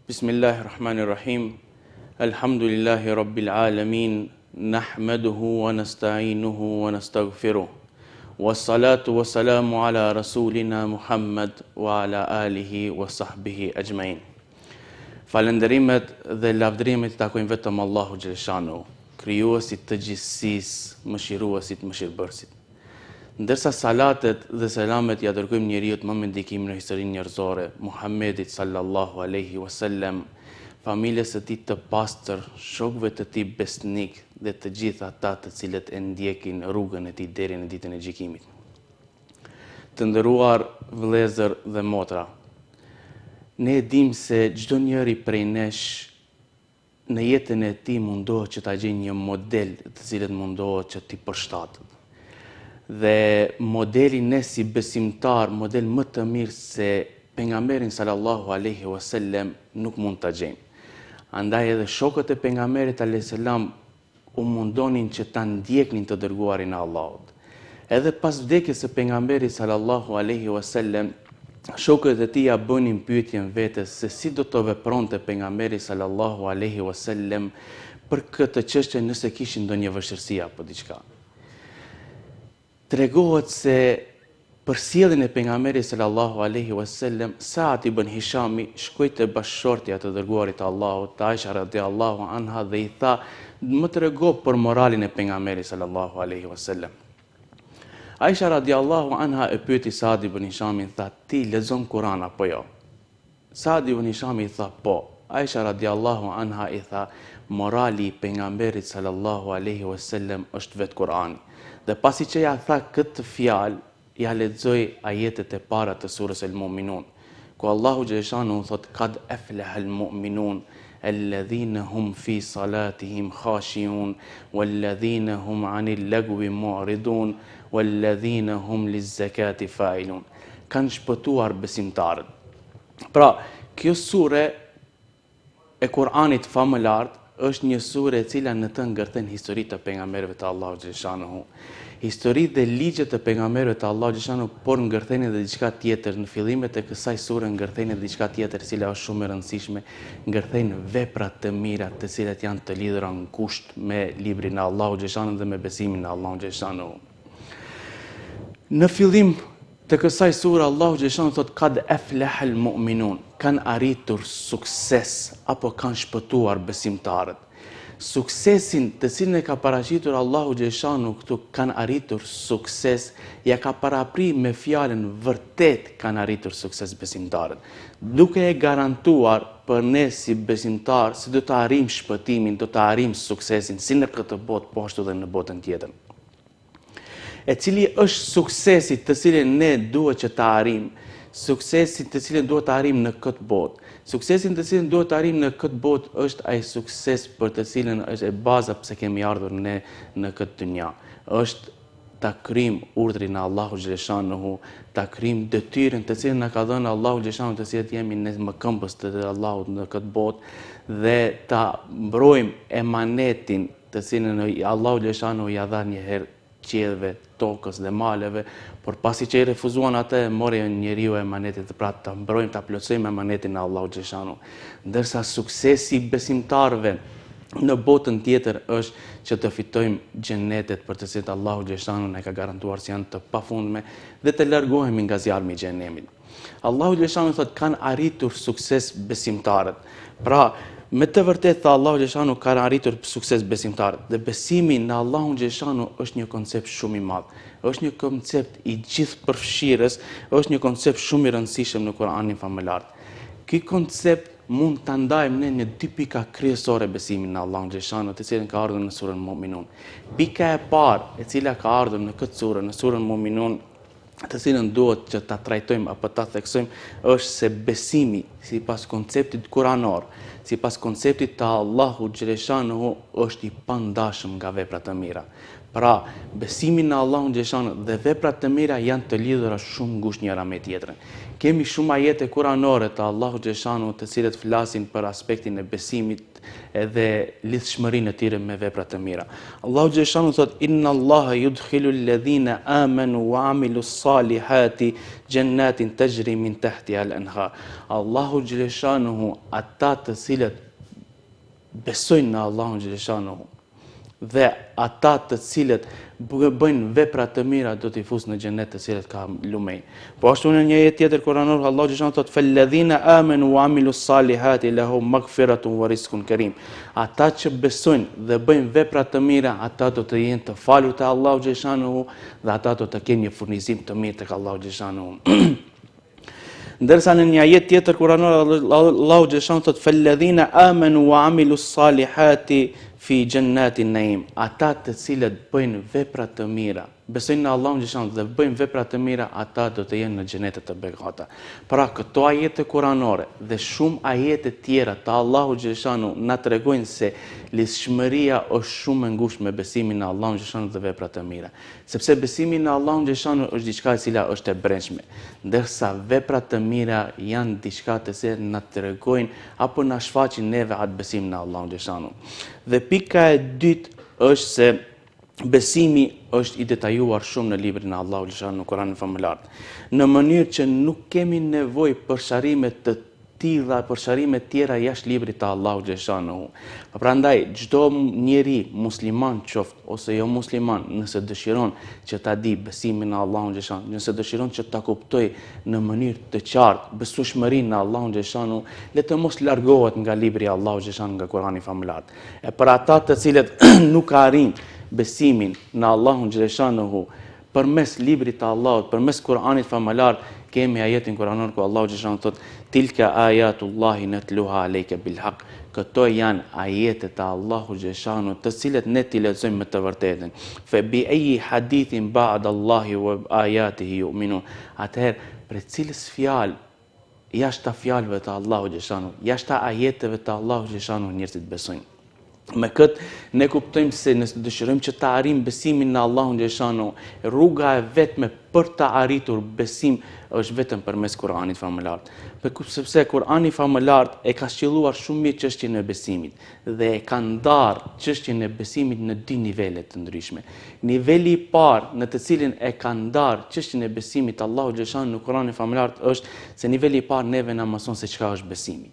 Bismillahirrahmanirrahim. Alhamdulillahi rabbil alamin. Nahmaduhu wa nasta'inuhu wa nastaghfiruh. Wassalatu wassalamu ala rasulina Muhammad wa ala alihi wa sahbihi ajmain. Falënderimet dhe lavdërimet i takojnë vetëm Allahu xhaleshanu, krijuesit të gjithësisë, mëshiruesit, mëshirbërësit. Ndërsa salatet dhe selamet ja dërgojmë njeriut më me ndikimin në historinë njerëzore, Muhammedit sallallahu alaihi wasallam, familjes së tij të pastër, shokëve të tij besnik dhe të gjithë ata të cilët e ndjekin rrugën e tij deri në ditën e gjykimit. Të nderuar vëllezër dhe motra, ne e dim se çdo njeri prej nesh në jetën e tij mundohet që ta gjejë një model të cilët mundohet që t'i përshtatet. Dhe modeli ne si besimtar, model më të mirë se pejgamberin sallallahu alaihi wasallam nuk mund ta gjejmë. Andaj edhe shokët e pejgamberit alayhis salam u mundonin që ta ndjeknin të dërguarin e Allahut. Edhe pas vdekjes së pejgamberit sallallahu alaihi wasallam, shokët e tij ja bënin pyetjen vetes se si do të vepronte pejgamberi sallallahu alaihi wasallam për këtë çështje nëse kishin ndonjë vështirësi apo diçka. Tregohet se për sjelljen e pejgamberit sallallahu alaihi wasallam, Sa'd ibn Hishami shkoi te bashkëshortja të dërguarit të Allahut, Aisha radhiyallahu anha, dhe i tha: "Më trego për moralin e pejgamberit sallallahu alaihi wasallam." Aisha radhiyallahu anha e pyeti Sa'd ibn Hishamin, tha: "Ti lexon Kur'an apo jo?" Sa'd ibn Hishami tha: "Po." Aisha radhiyallahu anha i tha: "Morali i pejgamberit sallallahu alaihi wasallam është vetë Kur'ani." Dhe pasi që ja tha këtë fjalë, ja lexoi ajetet e para të surës El-Mu'minun, ku Allahu xhaleshanu thot: "Kad aflaha al-mu'minun alladhina hum fi salatihim khashi'un walladhina hum 'anil lagwi mu'ridun walladhina hum liz-zakati fa'ilun." Kanë shpëtuar besimtarët. Pra, kjo sure e Kur'anit famëlar është një sure e cila në të ngërthen historitë të pejgamberëve të Allahu xhaleshanu. Historitë dhe ligjet të pejgamberëve të Allahu xhaleshanu, por ngërtheni edhe diçka tjetër. Në fillimet e kësaj sure ngërtheni edhe diçka tjetër e cila është shumë e rëndësishme, ngërthejnë vepra të mira të cilat janë të lidhura ngushtë me librin e Allahu xhaleshanu dhe me besimin në Allahu xhaleshanu. Në fillim të kësaj sure Allahu xhaleshanu thot: "Kad aflaha al-mu'minun", kanë arritur sukses apo kanë shpëtuar besimtarët. Suksesin të cilën e ka paraqitur Allahu xhaleshanu këtu, kanë arritur sukses, ja ka parapri me fjalën vërtet kanë arritur sukses besimtarët, duke e garantuar për ne si besimtar se do të arrijmë shpëtimin, do të arrijmë suksesin si në këtë botë, po ashtu dhe në botën tjetër. E cili është suksesi të cilin ne duhet që të arrijmë, suksesin të cilin duhet të arrijmë në këtë botë. Suksesin të cilin duhet të arrijmë në këtë botë është ai sukses për të cilin është e baza pse kemi ardhur ne në këtë dynja. Është ta kryjmë urdhrin e Allahu xhaleshanu, ta kryjmë detyrën të cilën na ka dhënë Allahu xhaleshanu, të cilët jemi ne më këmbës të Allahut në këtë botë, dhe ta mbrojmë emanetin të cilën Allahu xhaleshanu ja dha një herë qiellve, tokës dhe maleve, por pasi që i refuzuan atë, mori njeriu emanetin, pra ta mbrojmë, ta plotësojmë emanetin e Allahu xhaleshanu. Ndërsa suksesi i besimtarëve në botën tjetër është që të fitojmë xhenetet për të cilët Allahu xhaleshanu na ka garantuar se janë të pafundme dhe të largohemi nga zjarmi i xhenemit. Allahu xhaleshanu thotë kanë arritur sukses besimtarët. Pra, me të vërtetë tha Allahu xhaleshanu kanë arritur sukses besimtarët. Dhe besimi në Allahun xhaleshanu është një koncept shumë i madh. Është një koncept i gjithëpërfshirës, është një koncept shumë i rëndësishëm në Kur'anin famëlar. Ky koncept mund ta ndajmë ne në dy pika kryesore besimin në Allahun xhaleshanu, të cilën ka ardhur në surën Mu'minun. Pika e parë, e cila ka ardhur në këtë sure, në surën Mu'minun, të cilën duhet që ta trajtojmë apo ta theksojmë, është se besimi sipas konceptit kuranor, sipas konceptit të Allahu xhaleshanu, është i pandashëm nga veprat e mira. Pra, besimi në Allahun xhashanu dhe veprat të mira janë të lidhura shumë ngushtë njëra me tjetrën. Kemi shumë ajete kuranore të Allahut xhashanu të cilët flasin për aspektin e besimit edhe lidhshmërinë e tyre me veprat të mira. Allahu xhashanu thot: "Inna Allaha yudkhilu alladhina amanu wa amilu salihati jannatin tajri min tahtiha al-anhar." Allahu xhashanu ata të cilët besojnë në Allahun xhashanu dhe ata të cilët bëjnë vepra të mira do t'i fusë në xhenet të cilët ka lumej. Po ashtu në një jetë tjetër kuranor Allahu xhashanu thot: "Falladhina amanu wa amilu salihati lahum maghfiratun wa rizqun karim." Ata që besojnë dhe bëjnë vepra të mira, ata do të jenë të falur te Allahu xhashanu dhe ata do të kenë një furnizim të mirë tek Allahu xhashanu. Ndërsa në një ajet tjetër kuranor Allahu xhashanu thot: "Falladhina amanu wa amilu salihati fi jannatin naim." Ata të cilët bëjnë vepra të mira, besojnë në Allahun xhashanu dhe bëjnë vepra të mira, ata do të jenë në xhenetet të begata. Pra këto ajete kuranore dhe shumë ajete tjera të Allahut xhashanu na tregojnë se lidhshmëria është shumë e ngushtë me besimin në Allahun xhashanu dhe veprat të mira. Sepse besimi në Allahun xhashanu është diçka e cila është e brendshme, ndërsa veprat të mira janë diçka të cilat na tregojnë apo na shfaqin neve atë besim në Allahun xhashanu. Dhe pika e dytë është se besimi është i detajuar shumë në librin e Allahut xhashanu në Kur'anin famëlar, në mënyrë që nuk kemi nevojë për sharrime të tilla, për sharrime tjera jashtë librit të Allahut xhashanu. Prandaj çdo njeri musliman qoftë ose jo musliman, nëse dëshiron që ta di besimin në Allahun xhashanu, nëse dëshiron që ta kuptoj në mënyrë të qartë besueshmërinë në Allahun xhashanu, le të mos largohet nga libri i Allahut xhashanu, nga Kurani famëlar. E për ata të cilët nuk arrin besimin në Allahun xhashanu përmes librit të Allahut, përmes Kuranit famëlar, kemi ajetin kuranor ku Allahu xhashanu thot: "Tilka ayatullahi natluha alejke bil haq." Këto janë ajetet e Allahut xhashanu të cilët ne t'i lexojmë me të vërtetën. Fa bi ayi hadithin ba'da Allahi wa ayatihi yu'minun. Atëherë, për cilës fjalë jashtë fjalëve të Allahut xhashanu, jashtë ajeteve të Allahut xhashanu njerëzit besojnë. Me këtë ne kuptojmë se nëse dëshirojmë që ta arrijmë besimin në Allahun xhashanu, rruga e vetme për ta arritur besim është vetëm përmes Kuranit famëlar. Sepse Kurani famëlar e ka shqylluar shumë mirë çështjen e besimit dhe e ka ndarë çështjen e besimit në dy nivele të ndryshme. Niveli i parë në të cilin e ka ndarë çështjen e besimit Allahu xhashanu në Kuranin famëlar është se niveli i parë neve na mëson se çka është besimi.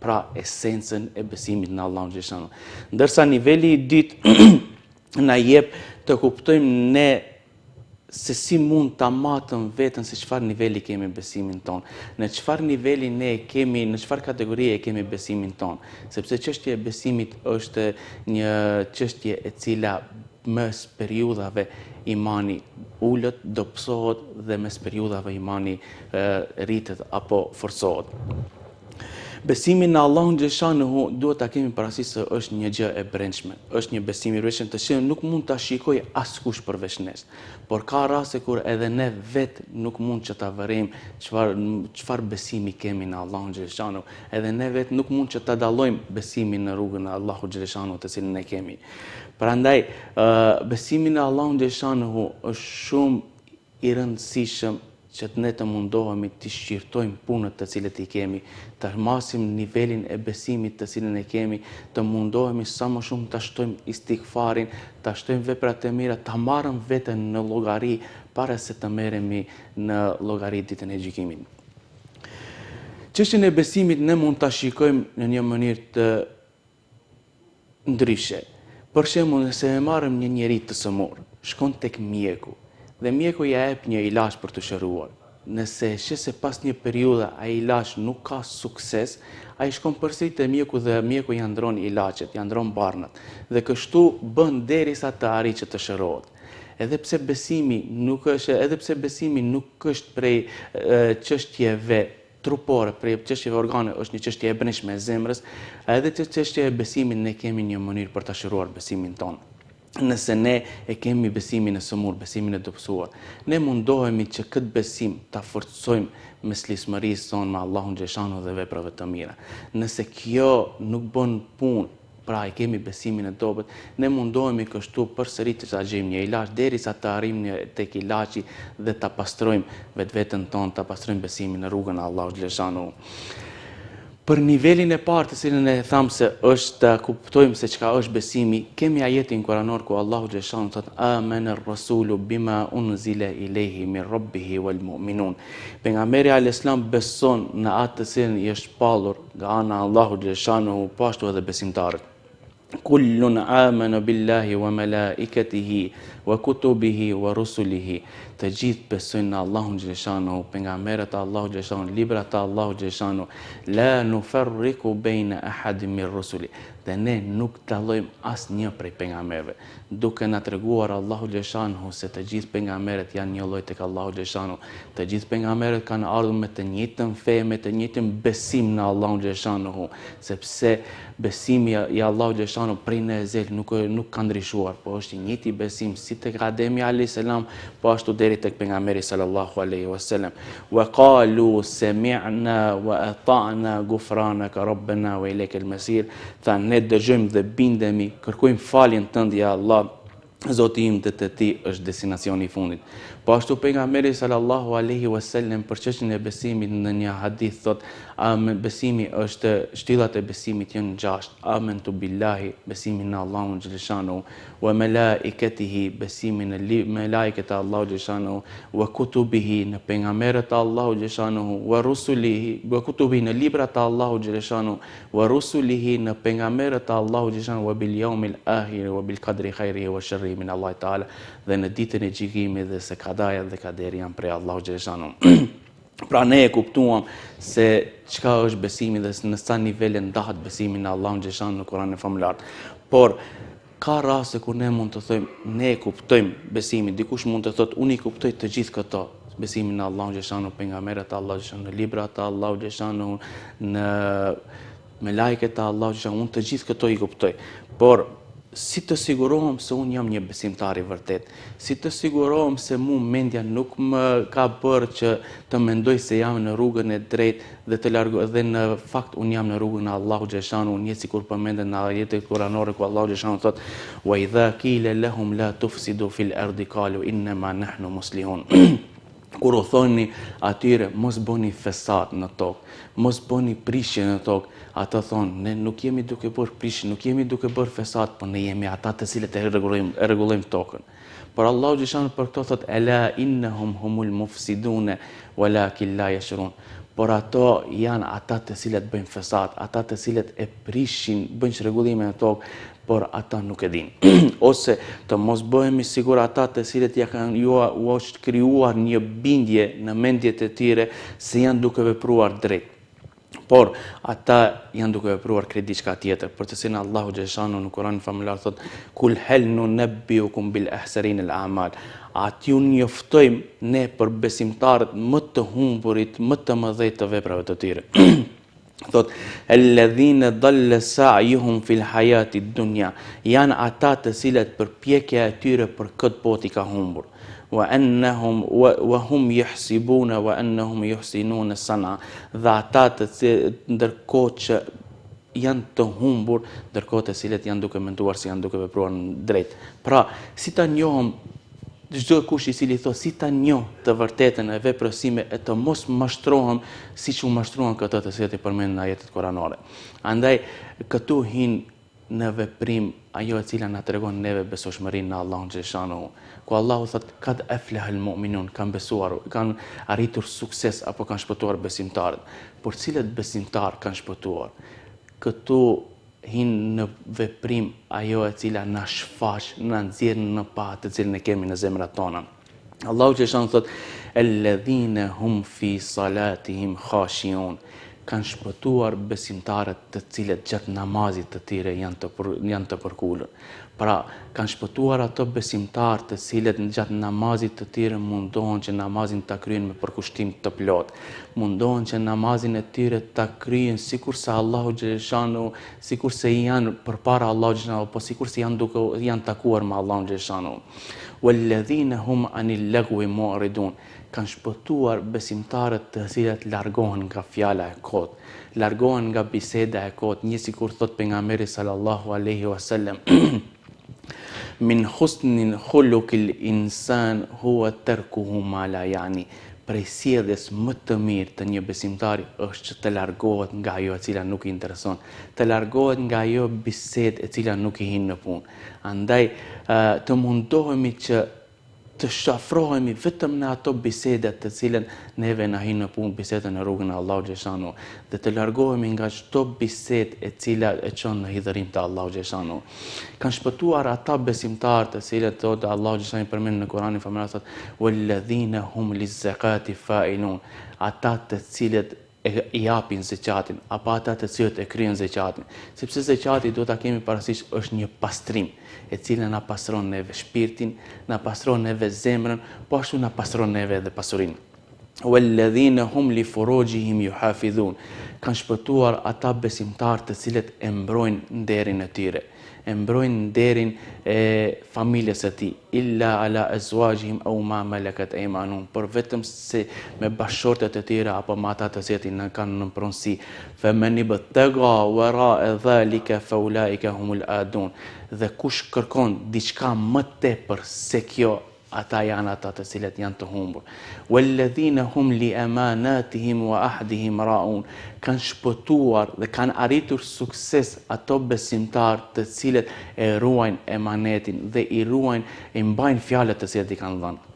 Pra esencën e besimit në Allahun xhashanu. Ndërsa niveli i dytë na jep të kuptojmë ne se si mund ta matëm veten se çfarë niveli kemi besimin ton, në çfarë niveli ne kemi, në çfarë kategorie kemi besimin ton, sepse çështja e besimit është një çështje e cila mes periudhave imani ulët, dobësohet dhe mes periudhave imani rritet apo forcohet. Besimi në Allahun xhashanu duhet ta kemi parasysh se është një gjë e brendshme, është një besim i rrethshëm të cilën nuk mund ta shikoj askush përveç nesh. Por ka raste kur edhe ne vetë nuk mund që ta vërejmë çfarë besimi kemi në Allahun xhashanu, edhe ne vetë nuk mund që ta dallojmë besimin në rrugën e Allahut xhashanu të cilën ne kemi. Prandaj besimi në Allahun xhashanu është shumë i rëndësishëm që ne të mundohemi të shqirtojmë punët të cilët i kemi, të masim nivelin e besimit të cilën e kemi, të mundohemi sa më shumë të shtojmë istikfarin, të shtojmë veprat e mira, të marrëm veten në llogari para se të merremi në llogari ditën e gjykimit. Çështjen e besimit ne mund ta shikojmë në një mënyrë të ndryshe. Për shembull, nëse e marrim një njerëz të sëmur, shkon tek mjeku dhe mjeku ja jep një ilazh për të shëruar. Nëse sheh se pas një periudhe ai ilazh nuk ka sukses, ai shkon përsëri te mjeku dhe mjeku ja ndron ilaçet, ja ndron barnat dhe kështu bën derisa të arrijë që të shërohet. Edhe pse besimi nuk është prej çështjeve trupore, prej çështjeve organe, është një çështje e brendshme e zemrës, edhe çështja e besimit ne kemi një mënyrë për ta shëruar besimin tonë. Nëse ne e kemi besimin e sëmur, besimin e dobësuar, ne mundohemi që këtë besim ta forcojmë me lismërisë tonë me Allahun xhashanu dhe veprave të mira. Nëse kjo nuk bën punë pra i kemi besimin e dobët, ne mundohemi kështu përsëri të gjejmë një ilaç derisa të arrijmë tek ilaçi dhe ta pastrojmë vetveten tonë, ta pastrojmë besimin në rrugën e Allahut xhaleshanu. Për nivelin e parë të cilën e tham se është të kuptojmë se çka është besimi, kemi ajetin kuranor ku Allahu xhaleshanu thotë amana ar-rasulu bima unzila ilayhi min rabbihi wal mu'minun. Pejgamberi alayhis salam beson në atë të cilën i është shpallur nga ana e Allahu xhaleshanu, po ashtu edhe besimtarët. Kullun amana billahi wa malaikatihi wa kutubihi wa rusulihi. Të gjithë besojnë në Allahun xhaleshanu, pejgamberët e Allahut xhaleshanu, librat e Allahut xhaleshanu, la nufarriqu baina ahadin min rusuli. Dhe ne nuk dallojmë asnjë prej pejgamberëve, duke na treguar Allahu xhaleshanu se të gjithë pejgamberët janë një lloj tek Allahu xhaleshanu. Të gjithë pejgamberët kanë ardhur me të njëjtën fe, me të njëjtën besim në Allahun xhaleshanu, sepse besimi i Allahu xhaleshanu prej në ezel nuk ka ndryshuar, po është i njëjti besim si tek Ademi alayhis salam, po ashtu deri tek pejgamberi sallallahu alaihi wasallam. Wa qalu sami'na wa ata'na ghufranaka rabbana wa ilaykal masir. Ne dëgjojmë dhe bindemi, kërkojmë faljen tënd ja Allah, Zoti im, dhe te ti është destinacioni i fundit. Po ashtu pejgamberi sallallahu alaihi wasallam për çështjen e besimit në një hadith thot, besimi është shtyllat e besimit janë 6. Amantu billahi, besimi në Allahun xhaleshanu, wa malaikatihi, besimi në melaiket e Allahut xhaleshanu, wa kutubihi, në pejgamberët e Allahut xhaleshanu, wa rusulihi, wa kutubihi, në librat e Allahut xhaleshanu, wa rusulihi, në pejgamberët e Allahut xhaleshanu, wa bil yawmil akhir wa bil qadri khairihi wa sharrihi min Allah taala, dhe në ditën e gjykimit dhe se kadaja dhe kaderi janë prej Allahut xhaleshanu. Pra ne e kuptuam se çka është besimi dhe në sa nivele ndahet besimi në Allahun xhaleshanu në Kur'anin famullar. Por ka raste kur ne mund të thojmë ne e kuptojmë besimin, dikush mund të thotë unë i kuptoj të gjithë këto, besimin në Allahun xhaleshanu, pejgamberët e Allahut xhaleshanu, në librat e Allahut xhaleshanu, në melaiket e Allahut xhaleshanu, unë të gjithë këto i kuptoj. Por si të sigurohem se unë jam një besimtar i vërtet, si të sigurohem se mu mendja nuk më ka bërë që të mendoj se jam në rrugën e drejtë dhe të largo, dhe në fakt unë jam në rrugën e Allahut xhaleshanu, unë sikur përmendet në ajetet kuranore ku Allahu xhaleshanu thotë wa idha qila lahum la tufsidu fil ardi qalu innama nahnu muslihun. Kur u thoni atyre mos bëni fesat në tokë, mos bëni prishje në tokë, ata thonë ne nuk jemi duke bërë prishje, nuk jemi duke bërë fesat, por ne jemi ata të cilët e rregullojmë tokën. Por Allahu xhaleshanu për këto thotë ela innahum humul mufsidun walakin la yashurun. Por ato janë ata të cilët bëjnë fesat, ata të cilët e prishin, bëjnë çrregullime në tokë, por ata nuk e dinë. Ose të mos bëhemi sigur ata të cilët ja kanë u është krijuar një bindje në mendjet e tyre se janë duke vepruar drejt. Por ata janë duke vepruar krejt diçka tjetër, për të cilën Allahu xhaleshanu në Kur'anin famullar thotë kul hal nunabbiukum bil ahsarin al a'mal. Aty unë njoftojmë ne për besimtarët më të humburit, më të mëdhej të veprave të tyre. Thot alladhina dalla sa'yuhum fil hayati dunya, janë ata të cilët përpjekja e tyre për këtë botë i ka humbur. Wa annahum wa hum yahsibuna wa annahum yuhsinuna sana, dhe ata të ndërkohë që janë të humbur, ndërkohë të cilët janë duke menduar se janë duke vepruar drejt. Pra, si ta njohëm çdo kush i cili thotë si ta njoh të vërtetën e veprës sime e të mos mashtrohem siç u mashtruan këto të cilët i përmend në ajetet kuranore. Andaj këtu hin në veprim ajo e cila na tregon neve besueshmërinë në Allahun xhaleshanu, ku Allahu thotë kad aflahal mu'minun, kanë besuar, kanë arritur sukses apo kanë shpëtuar besimtarët. Por cilët besimtar kanë shpëtuar? Këtu hin në veprim ajo e cila na shfaq, na nxjerr në pa të cilën e kemi në zemrat tona. Allahu xhaleshanu thotë alladhina hum fi salatihim khashiun, kanë shpëtuar besimtarët të cilët gjatë namazit të tyre janë të përkullur. Pra, kanë shpëtuar ato besimtarë të cilët gjatë namazit të tyre mundohen që namazin ta kryejnë me përkushtim të plot. Mundohen që namazin e tyre ta kryejnë sikur se Allahu xhaleshanu, sikur se janë përpara Allahu xhaleshanu, po sikur se janë takuar me Allahun xhaleshanu. Walladhina hum anil lagwi mu'ridun, kanë shpëtuar besimtarët të cilët largohen nga fjala e kot, largohen nga biseda e kot, një sikur thot pejgamberi sallallahu alaihi wasallam min husnin khuluqil insan huwa tarkuhu ma la yani. Prej sjelljes më të mirë të një besimtari është që të largohet nga ajo e cila nuk i intereson, të largohet nga ajo bisedë e cila nuk i hin në punë. Andaj të mundohemi që të shafrohemi vetëm në ato bisedat të cilën neve na hin në punë, bisedën në rrugën e Allahut xheshanu, dhe të largohemi nga çdo bisedë e cila e çon në hidhërim të Allahut xheshanu. Kanë shpëtuar ata besimtarë të cilët thotë Allahu xheshanu përmend në Kur'anin famërat, "Walladhina hum liz-zakati fa'ilun", ata të cilët i japin zakatin, apo ata të cilët e kryen zakatin, sepse zakati do ta kemi parasysh është një pastrim e cila na pastron neve shpirtin, na pastron neve zemrën, po ashtu na pastron neve edhe pasurinë. Walladhina hum li furujihim yuhafidhun, kanë shpëtuar ata besimtarë të cilët e mbrojnë nderin e tyre, e mbrojnë nderin e familjes së tij, illa ala azwajihim aw ma malakat aymanuhum, por vetëm se me bashortet e tyre apo me ata të cilët në kanë në pronësi. Faman ibtaga wara dhalika faulaika humul adun, dhe kush kërkon diçka më tepër se kjo, ata janë ata të cilët janë të humbur. Walladhina hum li amanatihim wa ahdihim raun, kanë shpëtuar dhe kanë arritur sukses ato besimtarë të cilët e ruajnë emanetin dhe i ruajnë, i mbajnë fjalët të cilat i kanë dhënë.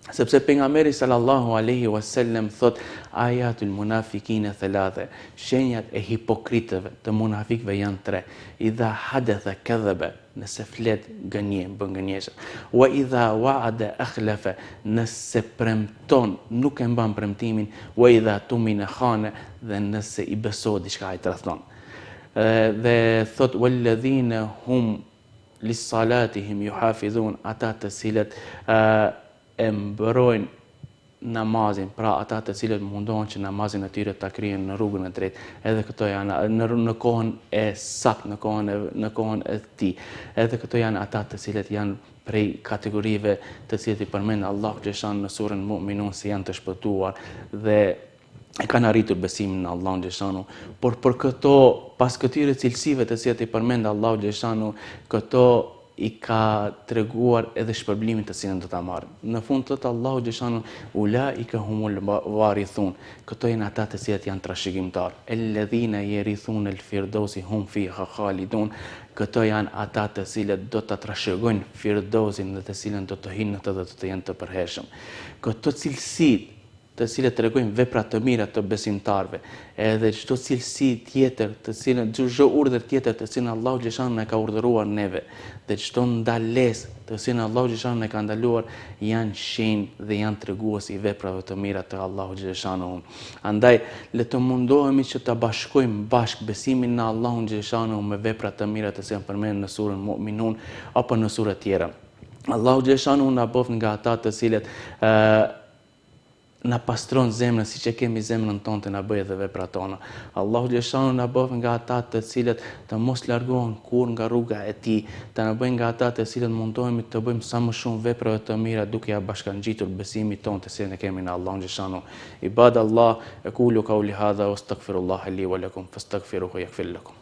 Sepse pejgamberi sallallahu alaihi wasallam thot ayatul munafiqina thalatha, shenjat e hipokritëve të munafikëve janë tre. Idha hadatha kadhaba, nëse flet gënjen, bën gënjeshtër. Wa idha wa'ada akhlafa, nëse premton nuk e mban premtimin. Wa idha tumina khana, dhe nëse i besohet diçka ai tradhton. Dhe thot walladhina hum lis-salatihim yuhafizun, ata të cilët e mbrojnë namazin, pra ata të cilët mundohen që namazin e tyre ta kryejnë në rrugën e drejtë, edhe këto janë në kohën e saktë, në kohën e tij. Edhe këto janë ata të cilët janë prej kategorive të cilët i përmend Allahu xheshan në surën Mu'minun se janë të shpëtuar dhe e kanë arritur besimin në Allahun xheshanu. Por për këto, pas këtyre cilësive të cilat i përmend Allahu xheshanu, këto i ka treguar edhe shpërblimin të cilën do ta marrin. Në fund thot Allahu xheshanu ulaika humul warithun, këto janë ata të cilët janë trashëgimtar. Alladhina yarithuna al-firdausi hum fiha khalidun, këto janë ata të cilët do ta trashëgojnë Firdausin dhe të cilën do të hinë në të dhe do të jenë të përhershëm. Këto cilësi të cilët tregojnë vepra të mira të besimtarëve, edhe çdo cilësi tjetër, të cilën çdo urdhër tjetër të cilën Allahu xheshanu na ka urdhëruar neve, dhe çdo ndalesë të cilën Allahu xheshanu na ka ndaluar, janë shenjë dhe janë tregues i veprave të mira të Allahu xheshanu. Andaj le të mundohemi që ta bashkojmë bashk besimin në Allahun xheshanu me vepra të mira të cilat përmenden në surën Mu'minun apo në sura tjera. Allahu xheshanu na bëf nga ata të cilët na pastron zemrën, siç e kemi zemrën tonë të na bëjë edhe veprat tona. Allahu xheshanu na bëf nga ata të cilët të mos largohen kur nga rruga e tij, të na bëjë nga ata të cilët mundohemi të bëjmë sa më shumë vepra të mira duke ja bashkangjitur besimin tonë të cilën e kemi në Allahun xheshanu. Ibadallah, aqulu qawli hadha wastaghfirullaha li wa lakum fastaghfiruhu yaghfir lakum.